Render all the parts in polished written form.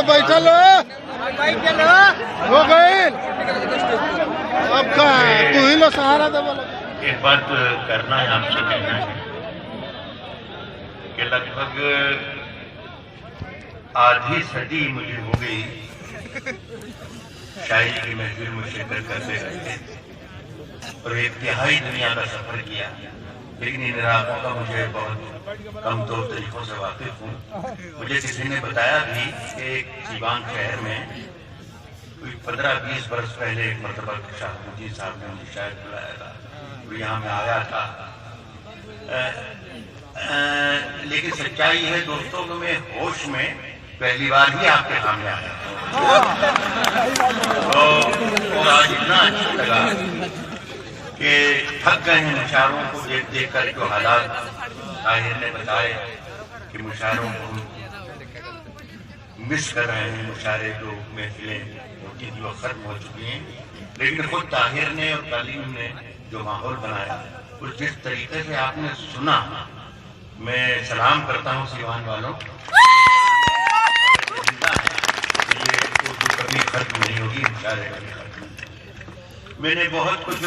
बैठल हो गई अब का तू ही लो सहारा दे। एक बात करना है आपसे, कहना है कि लगभग आधी सदी मुझे हो गई शायरी की महफिल में शिरकत करते करते, और एक तिहाई दुनिया का सफर किया, लेकिन इन इलाकों का मुझे बहुत कम तौर तरीकों से वाकिफ हूँ। मुझे किसी ने बताया भी कि एक सीवान शहर में कोई 15-20 वर्ष पहले एक मरतबा शाहबूदी साहब ने मुझे शायद बुलाया था, तो यहाँ मैं आया था। लेकिन सच्चाई है दोस्तों कि मैं होश में पहली बार ही आपके सामने आया तो आज इतना अच्छा लगा कि थक गए हैं मुशायरों को देख देख कर। जो हालात ताहिर ने बताए कि मुशायरों को मिस कर रहे हैं, मुशायरे जो महफिलें होती थी वो खत्म हो चुकी हैं, लेकिन खुद ताहिर ने और तालीम ने जो माहौल बनाया, उस जिस तरीके से आपने सुना, मैं सलाम करता हूँ सीवान वालों। ये उर्दू कभी खत्म नहीं होगी, मुशायरे कभी खत्म नहीं। मैंने बहुत कुछ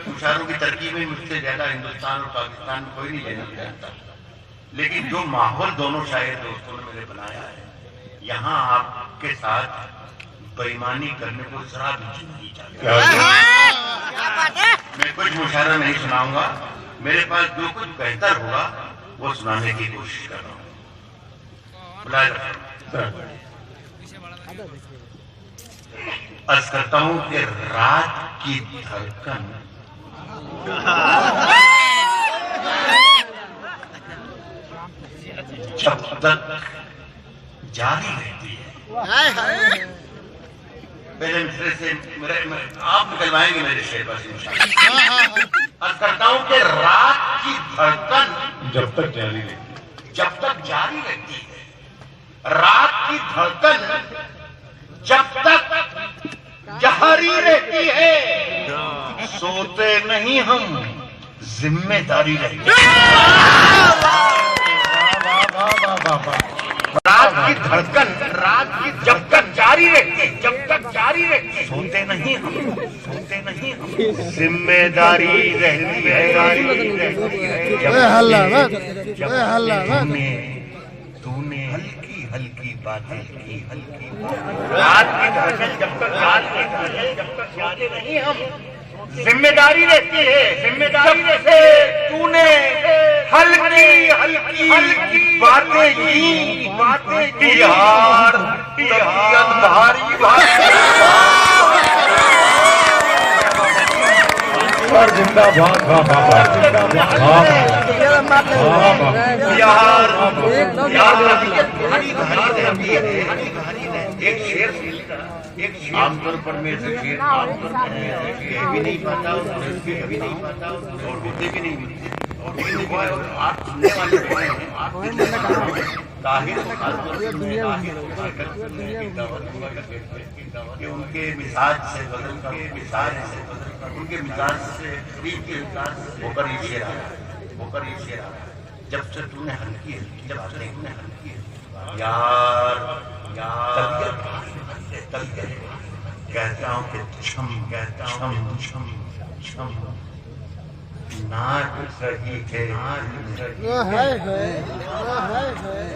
मुशायरों की तरकीबें मुझसे ज्यादा हिंदुस्तान और पाकिस्तान में कोई नहीं लेना चाहता, लेकिन जो माहौल दोनों शायर दोस्तों ने मेरे बनाया है, यहाँ आपके साथ बेईमानी करने को जरा भी नहीं चाहता। मैं कुछ मुशायरा नहीं सुनाऊंगा, मेरे पास जो कुछ बेहतर होगा वो सुनाने की कोशिश कर रहा हूँ। अर्ज करता हूँ कि रात की धड़कन जब तक जारी रहती है, पहले मिसरे से आप निकलवाएंगे मेरे शेर पर इंशाअल्लाह। अर्ज करता हूँ कि रात की धड़कन जब तक जारी रहती है, रात की धड़कन जब तक जारी रहती है, सोते नहीं हम, जिम्मेदारी रहती है। रात की धड़कन जब तक जारी रहती, सोते नहीं हम, जिम्मेदारी रहती है। तूने हल्की बातें की, रात की धड़कन जब तक जारी नहीं हम, जिम्मेदारी रहती है। से तूने हल्की बातें की, यार तबीयत भारी जिंदाबाद यार एक शेर आमतौर पर मैं भी नहीं पाता और भी नहीं पाता और होते भी नहीं मिलते, और आप सुनने वाले ताहिर कि उनके मिजाज से बदल के उनके मिजाज से होकर ये शेर आया, जब से तूने हल्की यार कहता हूँ कि छम नाच रही है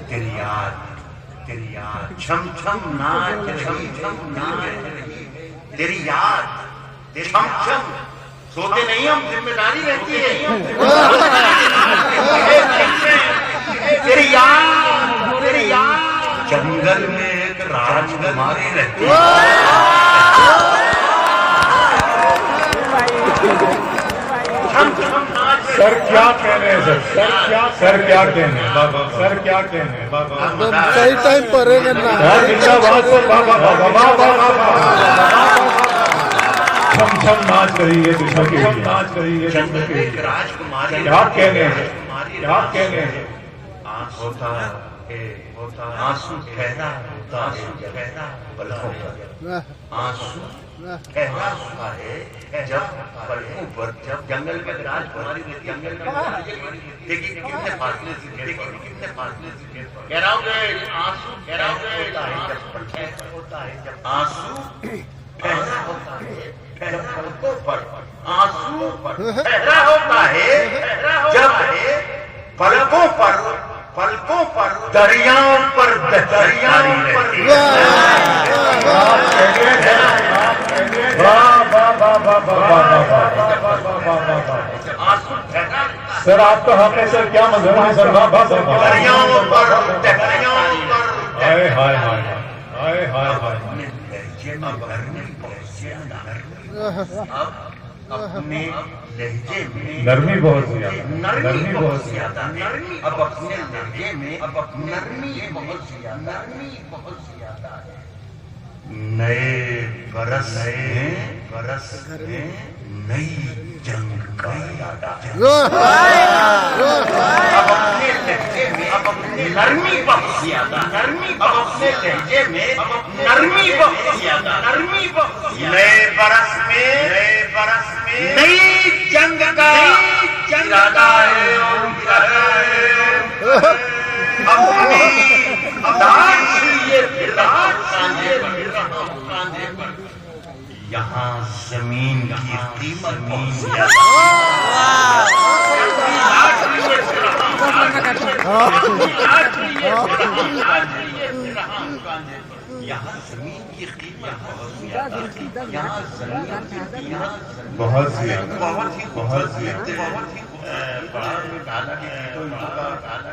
तेरी याद छम नाच रही, तेरी याद छम सोते नहीं हम, जिम्मेदारी रहती है। तेरी याद जंगल में एक राजकुमारी रहती है। सर क्या कहने हैं सर क्या कहने हैं सही टाइम पर छम नाच रही है राजकुमारी क्या कहने हैं आंसू कहना पलकों पर, आंसू कहना हुआ है जब पलकों पर, जब जंगल में राजकुमारी देखिए कितने फासले से कह रहा हूँ कि आंसू आंसू ठहरा होता है जब पलकों पर, आंसू ठहरा होता है जब पलकों पर दरियाओं पर सर आपका हक है सर, क्या मजहब है सर? दरियाओं पर हाय हाय हाय हाय हाय हाय अपने लहजे में नरमी बहुत ज्यादा, नरमी बहुत ज्यादा, अब अपने लहजे में अब नरमी बहुत ज्यादा है। नए बरस में नई जंग का इरादा है। अब अपने लहजे में अब अपने नरमी बहुत ज्यादा, अब अपने लहजे में नरमी बहुत ज्यादा, नए बरस में नई जंग का इरादा है। अपनी यहाँ जमीन की कीमत यहाँ जमीन की कीमत बहुत ज्यादा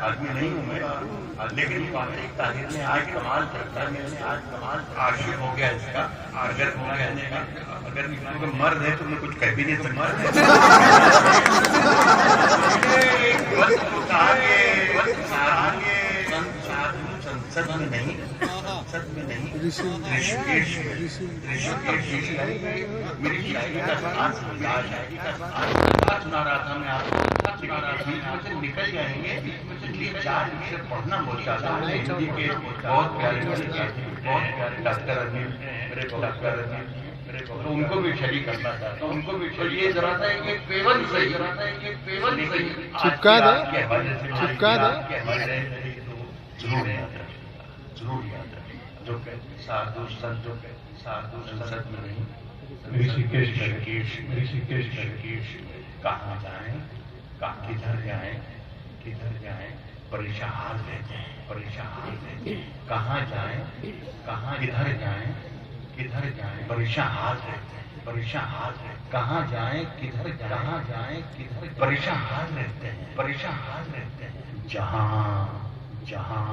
आदमी नहीं हूँ मैं, लेकिन ताहिर ने आज कमाल करता है। मैंने आज कमाल आशिक हो गया इसका, अगर हो गया अगर मर्द है तो मैं कुछ कह भी नहीं सकता। संसद में नहीं मेरी शायरी का सुना रहा था मैं आपको, निकल जाएंगे। इसलिए 4 विषय पढ़ना बहुत चाहता हूँ। हिंदी के बहुत प्यारे डॉक्टर अनिल, तो उनको भी शरीक करना चाहता हूँ। उनको भी ये जरा था कि पेवन सही चिपका दे जरूर याद रखें जो साधु संत संसद में नहीं, ऋषिकेश कहाँ जाए, किधर जाए, परेशान रहते हैं। कहाँ जाए, किधर जाए, परेशान रहते हैं। कहाँ जाए, किधर परेशान रहते हैं। जहाँ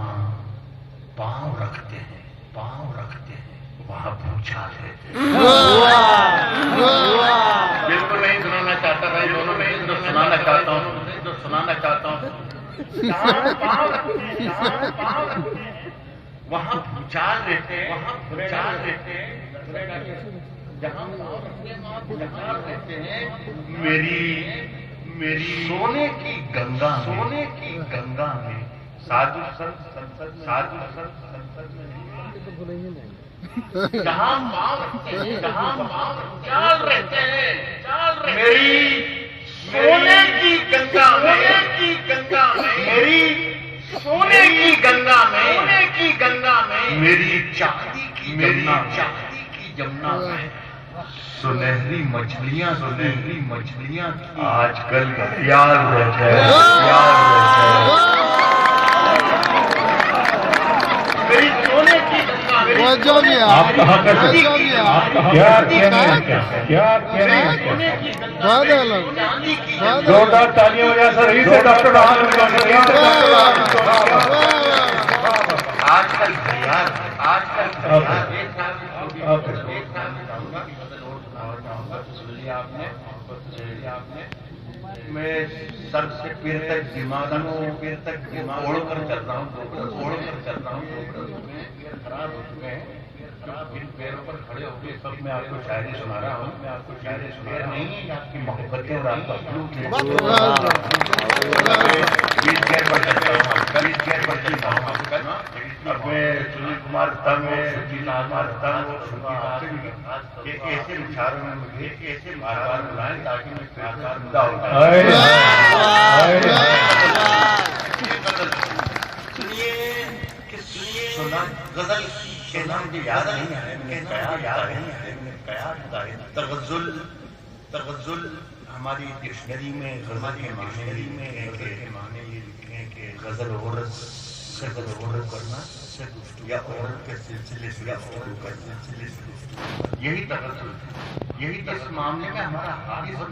पाँव रखते हैं वहाँ भूचाल रहते हैं। बिल्कुल नहीं सुनाना चाहता था, दोनों में सुनाना चाहता हूँ। वहाँ भूचाल रहते हैं। जहाँ रहते हैं मेरी सोने की गंगा में साधु संत संसद में जहाँ चाल रहते हैं मेरी सोने की गंगा में मेरी सोने की गंगा में मेरी चांदी की जमुना में सुनहरी मछलियाँ आजकल प्यार रहता है। मेरी सोने की गंगा में आप कहाँ कर सकते जोरदार तालियां हो जाए सर, इसे डॉक्टर आजकल आपने मैं सर से पैर तक दिमाग ओढ़ कर चल रहा हूँ। खराब हो चुके हैं, इन पैरों पर खड़े होकर सब मैं आपको शायरी सुना रहा हूँ। नहीं आपकी मोहब्बतें और आपका सलूक है। अब मैं सुनील कुमार तंग ऐसे विचारों में मुझे ऐसे बार बुलाएं ताकि मैं मुद्दा हो जाए। सुना गजल के नाम मुझे याद नहीं है, तरगजुल हमारी डिक्शनरी में गजल के माने ये लिखे हैं कि गजल औरत से गुफ्तगू करना या औरत के सिलसिले से गुफ्तगू करना, यही तरगजुल। यही इस मामले में हमारा हाथ बहुत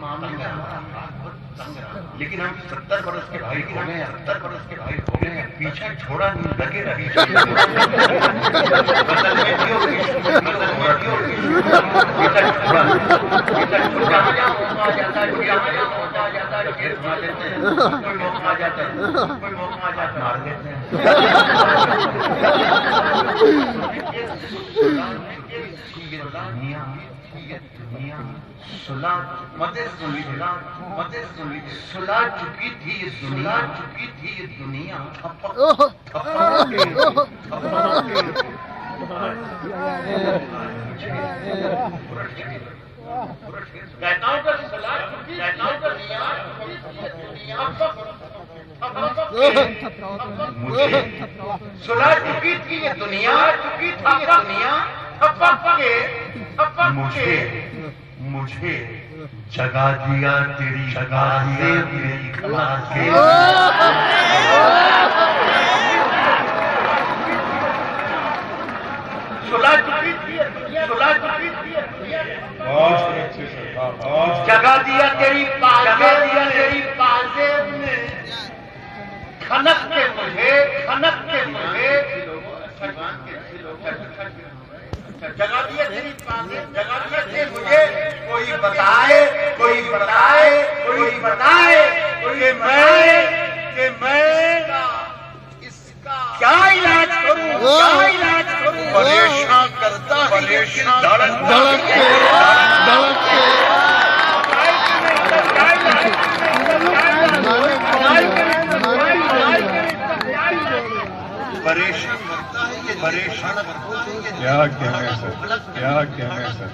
तंग रहा। लेकिन हम 70 बरस के भाई हो गए, 70 बरस के भाई हो गए हैं, पीछा छोड़ा नहीं, लगे रहे। मार देते हैं। सुला चुकी थी ये दुनिया। मुझे सुला चुकी थी ये दुनिया, मुझे जगा दिया तेरी खला के। सुला चुकी थी जगा दिया तेरी पासे में, खनक के मुझे जगा दिया तेरी पासे, मुझे कोई बताए कि मैं इसका क्या इलाज करूं। परेशान करता धड़क के परेशान करता है ये, क्या कहने सर,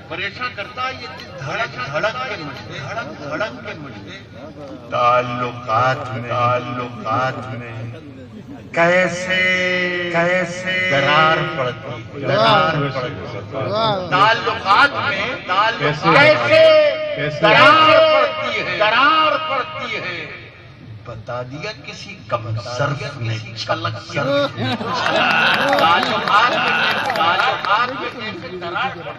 परेशान करता है ये धड़क के मुझे ताल्लुकात में कैसे दरार पड़ती है। ताल्लुकात में कैसे दरार पड़ती है। बता दिया किसी कम सर्फ ने छलक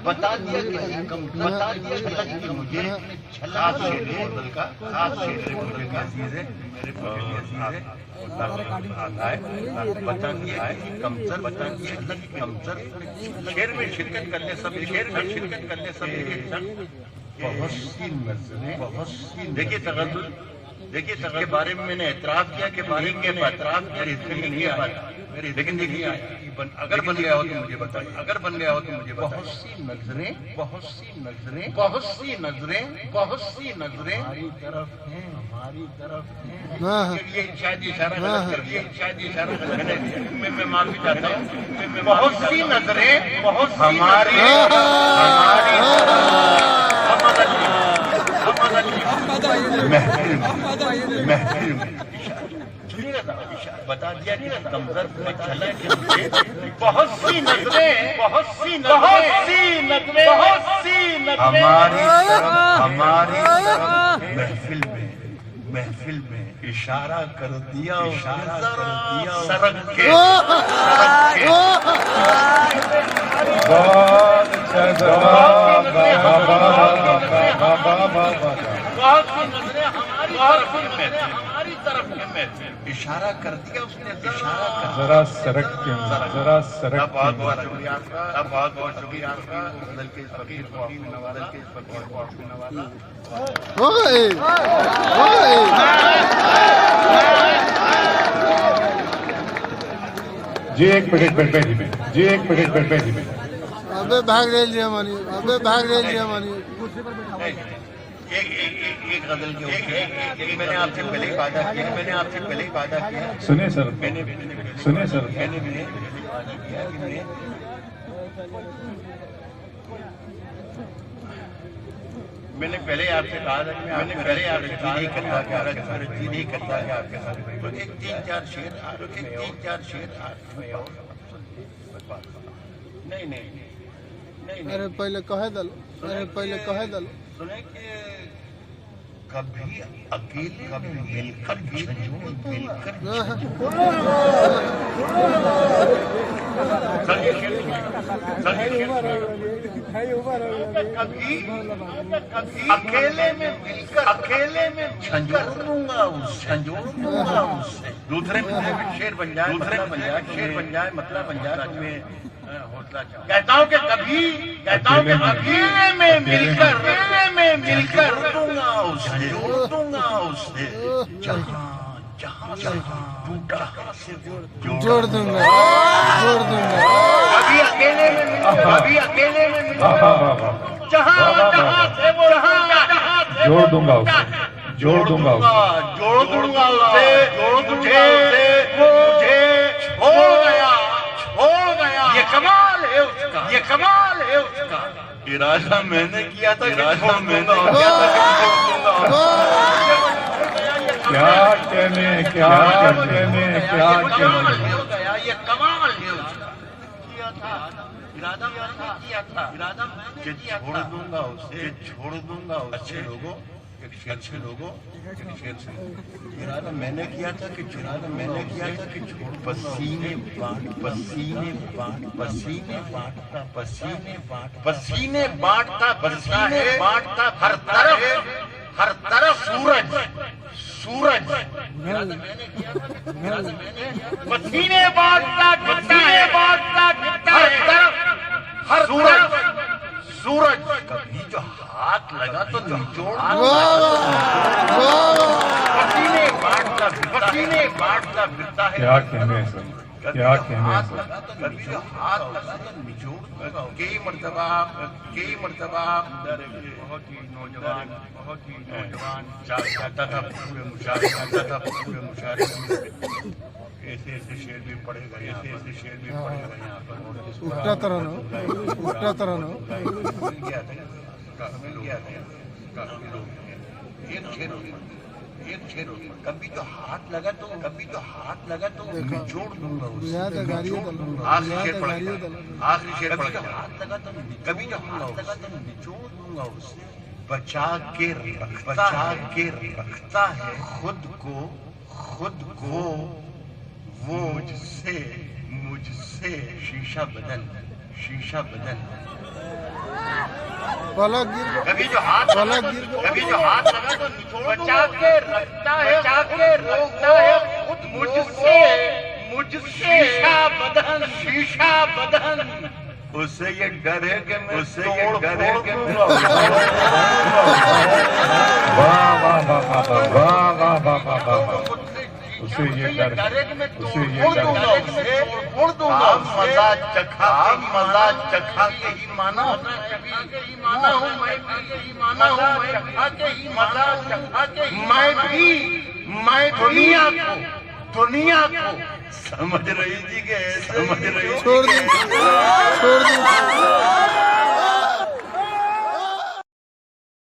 बता दिया किसी कम छलक की मुझे छलक बता दिया शेर में शिरकत करने सब बहुत सी नजरें देखिए तगजुल। देखिए इसके बारे में मैंने एतराफ किया कि लेकिन देखिए अगर बन गया हो तो मुझे बताइए, बहुत सी नजरें हमारी तरफ हैं। ये शायद इशारा गलत कर दिया, मैं माफी चाहता हूँ। बहुत सी नजरें हमारी महफिल में बता दिया कि कमजोर में चला कि मुझे बहुत सी नजरें हमारी महफिल में इशारा कर दिया सरक के। बहुत अच्छा हमारी तरफ में इशारा कर दिया उसने, जरा सरक के बहुत शुक्रिया आपका। जी एक मिनट बैठ अबे भाग रहे लिया मानिए एक गजल के मैंने आपसे पहले ही वादा किया, सुनिए सर मैंने पहले आपसे कहा था कि नहीं करता कि आपके साथ तो एक तीन चार शेर नहीं नहीं नहीं नहीं अरे पहले कहे दल, अरे पहले कहे दल। सुने कि कभी अकेले कभी मिलकर मिलकर कभी अकेले में झंझोड़ दूंगा उससे। दूसरे शेर बन जाए, शेर बन जाए, मतलब बन जाए तुम्हें कहता हूँ कि कभी अकेले में मिलकर जोड़ दूंगा उससे जहाँ टूटा जोड़ दूंगा। कभी अकेले में जहाँ से वो जोड़ दूंगा उसे मुझे छोड़ गया। ये कमाल है उसका। इरादा मैंने किया था, क्या कहने ये कमाल है उसका। किया था इरादा मैंने किया था, छोड़ दूंगा उसे। अच्छे लोगों इरादा मैंने किया था कि छोड़ पसीने बांटता हर तरफ सूरज पसीने बांटता हर सूरज कभी जो हाथ लगा तो निचोड़ पसीने बांटता फिरता है। क्या कहने सर, कभी जो हाथ लगा तो निचोड़। कई मर्तबा बहुत ही नौजवान चाहता था पूरे मुशारे ऐसे शेर भी पड़ेगा यहाँ पर। उल्टा तरह न मिल गया था काफी लोग। एक शेर कभी जो हाथ लगा तो निचोड़ दूंगा उससे। आखिरी शेर पड़ गया। कभी जो हाथ लगा तो निचोड़ दूंगा उससे। बचा के रखता है खुद को वो मुझसे शीशा बदन। पलक गिर कभी जो हाथ लगा तो निचोड़ बचा के रखता है खुद मुझसे शीशा बदन। उससे ये डर है कि मैं उसे ये डर मजा चखा के ही माना हूँ मैं दुनिया को समझ रही थी कि छोड़ दी